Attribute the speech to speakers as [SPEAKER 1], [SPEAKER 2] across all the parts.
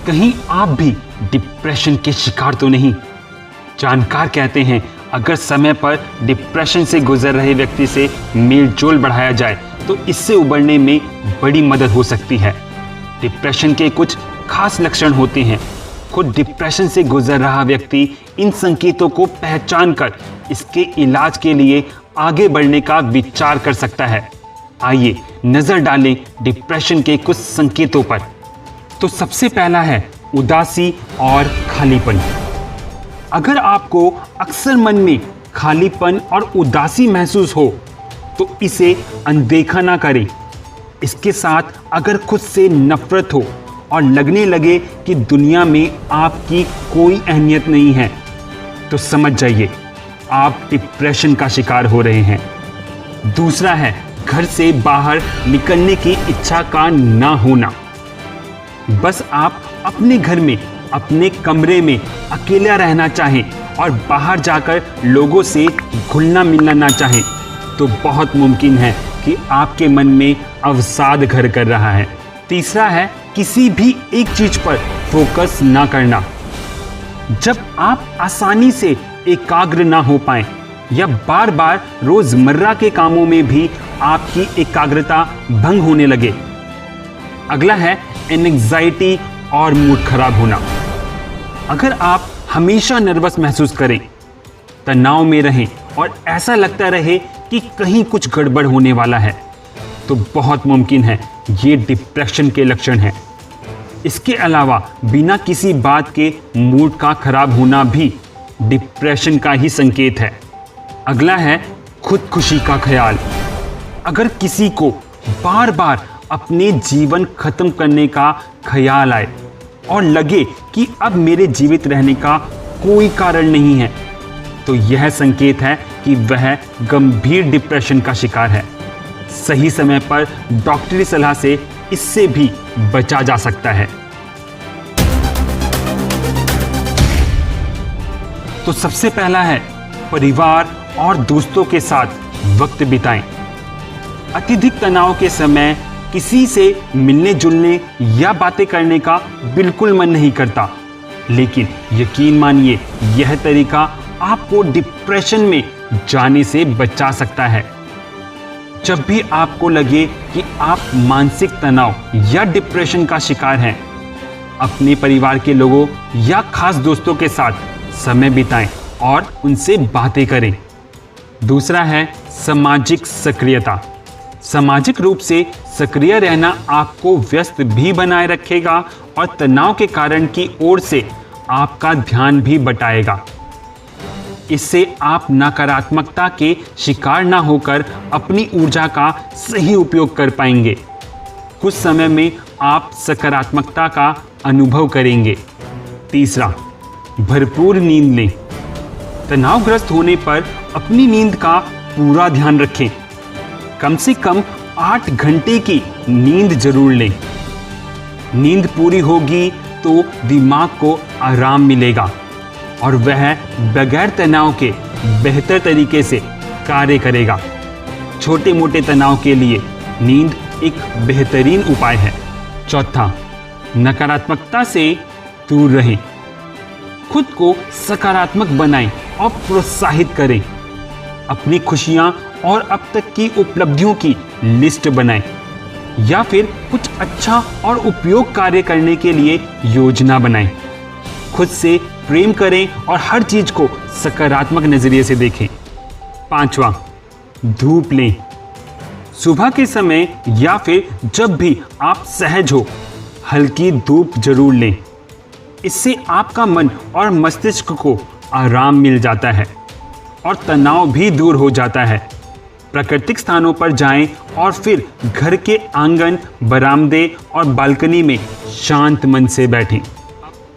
[SPEAKER 1] कहीं आप भी डिप्रेशन के शिकार तो नहीं? जानकार कहते हैं अगर समय पर डिप्रेशन से गुजर रहे व्यक्ति से मेल जोल बढ़ाया जाए तो इससे उबरने में बड़ी मदद हो सकती है। डिप्रेशन के कुछ खास लक्षण होते हैं। खुद डिप्रेशन से गुजर रहा व्यक्ति इन संकेतों को पहचान कर इसके इलाज के लिए आगे बढ़ने का विचार कर सकता है। आइए नजर डालें डिप्रेशन के कुछ संकेतों पर। तो सबसे पहला है उदासी और खालीपन। अगर आपको अक्सर मन में खालीपन और उदासी महसूस हो तो इसे अनदेखा ना करें। इसके साथ अगर खुद से नफरत हो और लगने लगे कि दुनिया में आपकी कोई अहमियत नहीं है तो समझ जाइए आप डिप्रेशन का शिकार हो रहे हैं। दूसरा है घर से बाहर निकलने की इच्छा का ना होना। बस आप अपने घर में अपने कमरे में अकेला रहना चाहें और बाहर जाकर लोगों से घुलना मिलना ना चाहें तो बहुत मुमकिन है कि आपके मन में अवसाद घर कर रहा है। तीसरा है किसी भी एक चीज पर फोकस ना करना। जब आप आसानी से एकाग्र ना हो पाएं या बार बार रोजमर्रा के कामों में भी आपकी एकाग्रता भंग होने लगे। अगला है एंग्जाइटी और मूड खराब होना। अगर आप हमेशा नर्वस महसूस करें, तनाव में रहें और ऐसा लगता रहे कि कहीं कुछ गड़बड़ होने वाला है तो बहुत मुमकिन है ये डिप्रेशन के लक्षण हैं। इसके अलावा बिना किसी बात के मूड का खराब होना भी डिप्रेशन का ही संकेत है। अगला है खुदकुशी का ख्याल। अगर किसी को बार बार अपने जीवन खत्म करने का ख्याल आए और लगे कि अब मेरे जीवित रहने का कोई कारण नहीं है तो यह संकेत है कि वह गंभीर डिप्रेशन का शिकार है। सही समय पर डॉक्टरी सलाह से इससे भी बचा जा सकता है। तो सबसे पहला है परिवार और दोस्तों के साथ वक्त बिताएं। अत्यधिक तनाव के समय किसी से मिलने जुलने या बातें करने का बिल्कुल मन नहीं करता, लेकिन यकीन मानिए यह तरीका आपको डिप्रेशन में जाने से बचा सकता है। जब भी आपको लगे कि आप मानसिक तनाव या डिप्रेशन का शिकार हैं, अपने परिवार के लोगों या खास दोस्तों के साथ समय बिताएं और उनसे बातें करें। दूसरा है सामाजिक सक्रियता। सामाजिक रूप से सक्रिय रहना आपको व्यस्त भी बनाए रखेगा और तनाव के कारण की ओर से आपका ध्यान भी बटाएगा। इससे आप नकारात्मकता के शिकार ना होकर अपनी ऊर्जा का सही उपयोग कर पाएंगे। कुछ समय में आप सकारात्मकता का अनुभव करेंगे। तीसरा, भरपूर नींद लें। तनावग्रस्त होने पर अपनी नींद का पूरा ध्यान रखें। कम से कम 8 घंटे की नींद जरूर लें। नींद पूरी होगी तो दिमाग को आराम मिलेगा और वह बगैर तनाव के बेहतर तरीके से कार्य करेगा। छोटे मोटे तनाव के लिए नींद एक बेहतरीन उपाय है। चौथा, नकारात्मकता से दूर रहें। खुद को सकारात्मक बनाएं और प्रोत्साहित करें। अपनी खुशियां और अब तक की उपलब्धियों की लिस्ट बनाएं या फिर कुछ अच्छा और उपयोग कार्य करने के लिए योजना बनाएं। खुद से प्रेम करें और हर चीज को सकारात्मक नजरिए से देखें। पांचवा, धूप लें। सुबह के समय या फिर जब भी आप सहज हो हल्की धूप जरूर लें। इससे आपका मन और मस्तिष्क को आराम मिल जाता है और तनाव भी दूर हो जाता है। प्राकृतिक स्थानों पर जाएं और फिर घर के आंगन, बरामदे और बालकनी में शांत मन से बैठें।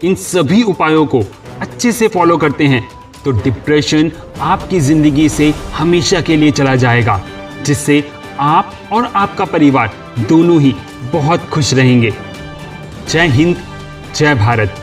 [SPEAKER 1] इन सभी उपायों को अच्छे से फॉलो करते हैं तो डिप्रेशन आपकी जिंदगी से हमेशा के लिए चला जाएगा, जिससे आप और आपका परिवार दोनों ही बहुत खुश रहेंगे। जय हिंद, जय भारत।